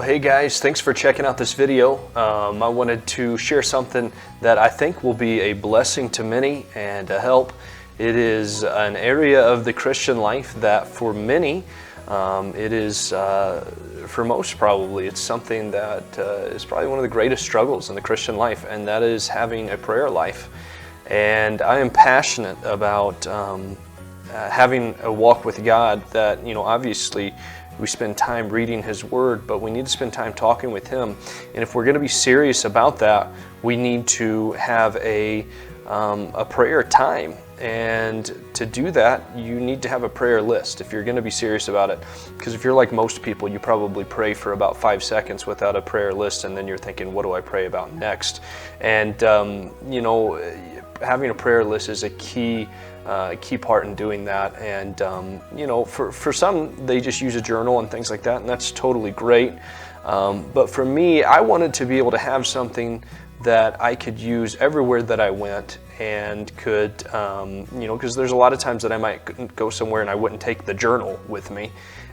hey guys, thanks for checking out this video. I wanted to share something that I think will be a blessing to many and a help. It is an area of the Christian life that for many, it is, for most probably, it's something that is probably one of the greatest struggles in the Christian life, and that is having a prayer life. And I am passionate about having a walk with God that, obviously we spend time reading His Word, but we need to spend time talking with Him. And if we're going to be serious about that, we need to have a prayer time. And to do that, you need to have a prayer list if you're going to be serious about it. Because if you're like most people, you probably pray for about 5 seconds without a prayer list, and then you're thinking, what do I pray about next? And, having a prayer list is a key part in doing that. And for some, they just use a journal and things like that, and that's totally great. But for me, I wanted to be able to have something that I could use everywhere that I went, and could, because there's a lot of times that I might go somewhere and I wouldn't take the journal with me.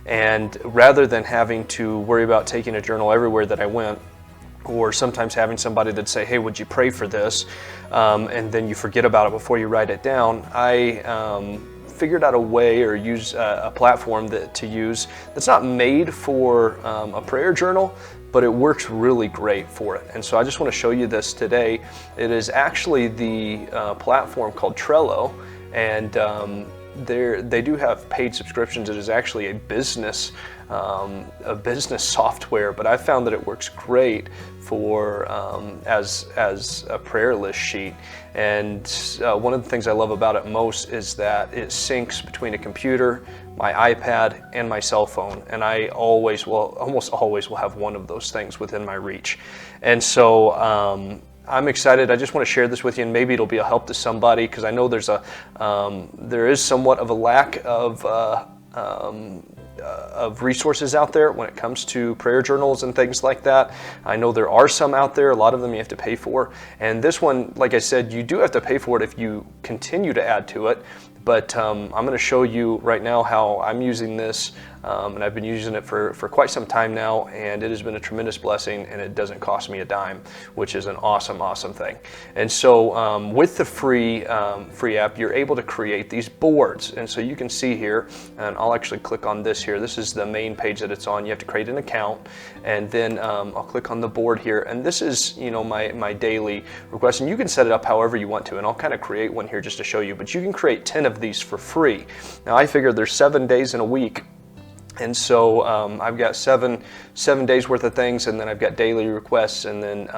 And rather than having to worry about taking a journal everywhere that I went, or sometimes having somebody that'd say, hey, would you pray for this? And then you forget about it before you write it down. I figured out a way, or use a platform to use that's not made for a prayer journal, but it works really great for it. And so I just want to show you this today. It is actually the platform called Trello, and they do have paid subscriptions. It is actually a business software, but I found that it works great for as a prayer list sheet. And one of the things I love about it most is that it syncs between a computer, my iPad, and my cell phone. And I almost always will have one of those things within my reach. And so I'm excited. I just want to share this with you, and maybe it'll be a help to somebody, because I know there is somewhat of a lack of resources out there when it comes to prayer journals and things like that. I know there are some out there. A lot of them you have to pay for. And this one, like I said, you do have to pay for it if you continue to add to it. But I'm going to show you right now how I'm using this, and I've been using it for quite some time now, and it has been a tremendous blessing, and it doesn't cost me a dime, which is an awesome thing. And so with the free app, you're able to create these boards. And so you can see here, and I'll actually click on this here. This is the main page that it's on. You have to create an account, and then I'll click on the board here, and this is my daily request, and you can set it up however you want to, and I'll kind of create one here just to show you. But you can create 10 of these for free. Now I figured there's 7 days in a week, and so I've got seven days worth of things, and then I've got daily requests, and then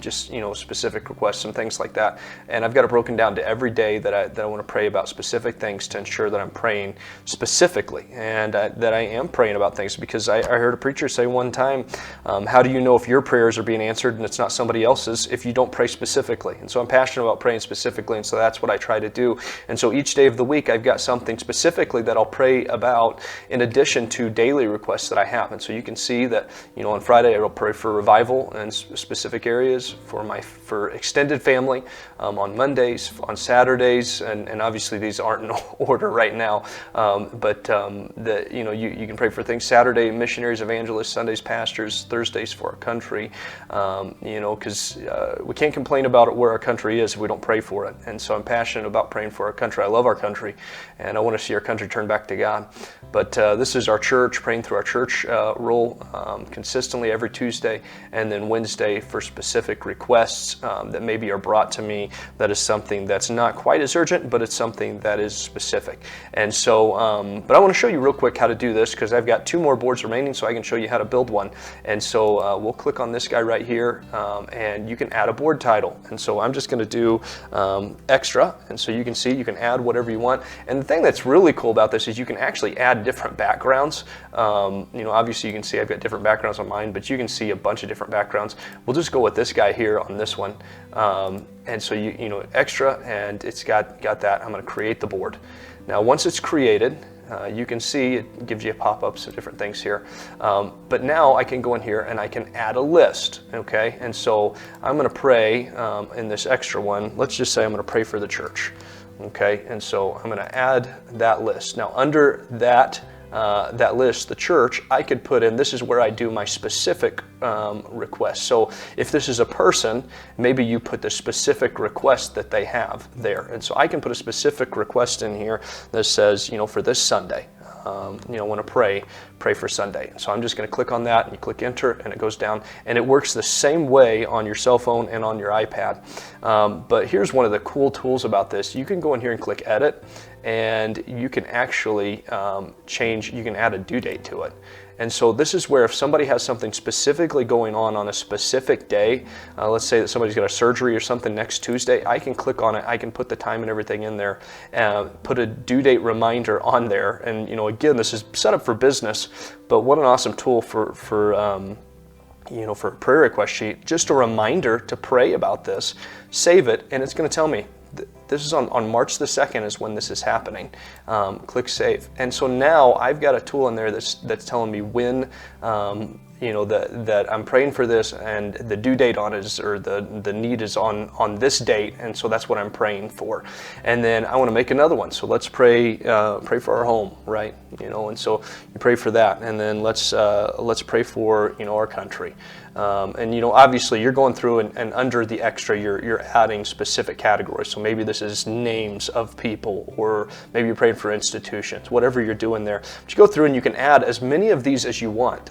just specific requests and things like that. And I've got it broken down to every day that I want to pray about specific things, to ensure that I'm praying specifically, and that I am praying about things. Because I heard a preacher say one time, how do you know if your prayers are being answered and it's not somebody else's if you don't pray specifically? And so I'm passionate about praying specifically, and so that's what I try to do. And so each day of the week I've got something specifically that I'll pray about, in addition to daily requests that I have. And so you can see that on Friday I will pray for revival in specific areas for extended family, on Mondays, on Saturdays, and obviously these aren't in order right now, but you can pray for things. Saturday, missionaries, evangelists; Sundays, pastors; Thursdays, for our country, because we can't complain about where our country is if we don't pray for it. And so I'm passionate about praying for our country. I love our country, and I want to see our country turn back to God. But this is our church, praying through our church role consistently every Tuesday, and then Wednesday for specific requests that maybe are brought to me. That is something that's not quite as urgent, but it's something that is specific. And so, but I want to show you real quick how to do this, because I've got 2 more boards remaining, so I can show you how to build one. And so we'll click on this guy right here, and you can add a board title. And so I'm just going to do extra, and so you can see you can add whatever you want. And the thing that's really cool about this is you can actually add different backgrounds. Obviously you can see I've got different backgrounds on mine, but you can see a bunch of different backgrounds. We'll just go with this guy here on this one. And so extra, and it's got that. I'm going to create the board. Now once it's created, you can see it gives you pop-ups of different things here. But now I can go in here and I can add a list, okay? And so I'm going to pray in this extra one. Let's just say I'm going to pray for the church, okay? And so I'm going to add that list. Now under that that list, the church, I could put in, this is where I do my specific requests. So if this is a person, maybe you put the specific request that they have there. And so I can put a specific request in here that says, for this Sunday, want to pray for Sunday. So I'm just going to click on that, and you click enter, and it goes down, and it works the same way on your cell phone and on your iPad. But here's one of the cool tools about this. You can go in here and click edit, and you can actually you can add a due date to it. And so this is where if somebody has something specifically going on a specific day, let's say that somebody's got a surgery or something next Tuesday, I can click on it, I can put the time and everything in there, put a due date reminder on there. And again, this is set up for business, but what an awesome tool for a prayer request sheet. Just a reminder to pray about this, save it, and it's going to tell me, this is on March the 2nd is when this is happening. Click save. And so now I've got a tool in there that's telling me when that I'm praying for this, and the due date on it is, or the need is on this date, and so that's what I'm praying for. And then I want to make another one. So let's pray for our home, right? And so you pray for that, and then let's pray for our country. And obviously you're going through and under the extra you're adding specific categories. So maybe this is names of people, or maybe you're praying for institutions, whatever you're doing there. But you go through and you can add as many of these as you want.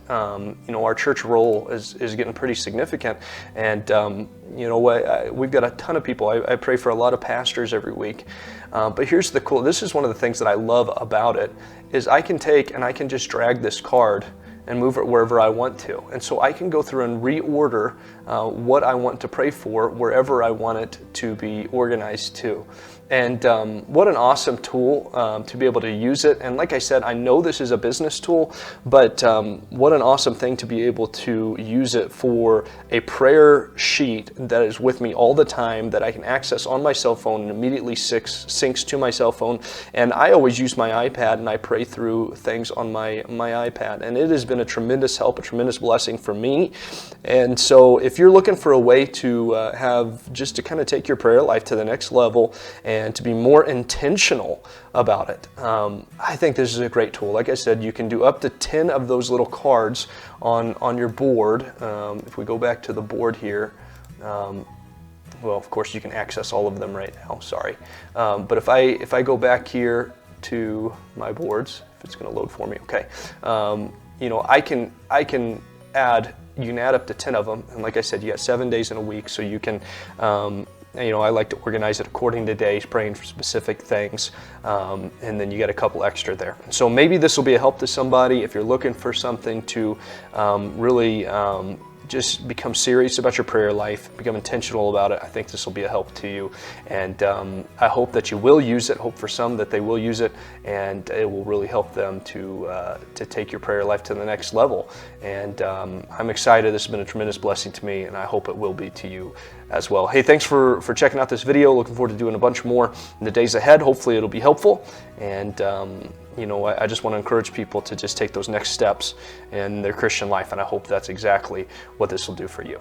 Our church roll is getting pretty significant, and we've got a ton of people. I pray for a lot of pastors every week. But here's this is one of the things that I love about it, is I can take and I can just drag this card and move it wherever I want to. And so I can go through and reorder what I want to pray for wherever I want it to be organized to. And what an awesome tool to be able to use it. And like I said, I know this is a business tool, but what an awesome thing to be able to use it for a prayer sheet that is with me all the time, that I can access on my cell phone and immediately syncs to my cell phone. And I always use my iPad, and I pray through things on my iPad. And it has been a tremendous help, a tremendous blessing for me. And so if you're looking for a way to to kind of take your prayer life to the next level and to be more intentional about it, I think this is a great tool. Like I said, you can do up to 10 of those little cards on your board. If we go back to the board here, well, of course you can access all of them right now, sorry. But if I go back here to my boards, if it's going to load for me, okay. I can add up to 10 of them, and like I said, you got 7 days in a week, so you can I like to organize it according to days, praying for specific things, and then you get a couple extra there. So maybe this will be a help to somebody if you're looking for something to really just become serious about your prayer life, become intentional about it. I think this will be a help to you, and I hope that you will use it. Hope for some that they will use it, and it will really help them to take your prayer life to the next level. And I'm excited. This has been a tremendous blessing to me, and I hope it will be to you as well. Hey, thanks for checking out this video. Looking forward to doing a bunch more in the days ahead. Hopefully it'll be helpful, and I just want to encourage people to just take those next steps in their Christian life, and I hope that's exactly what this will do for you.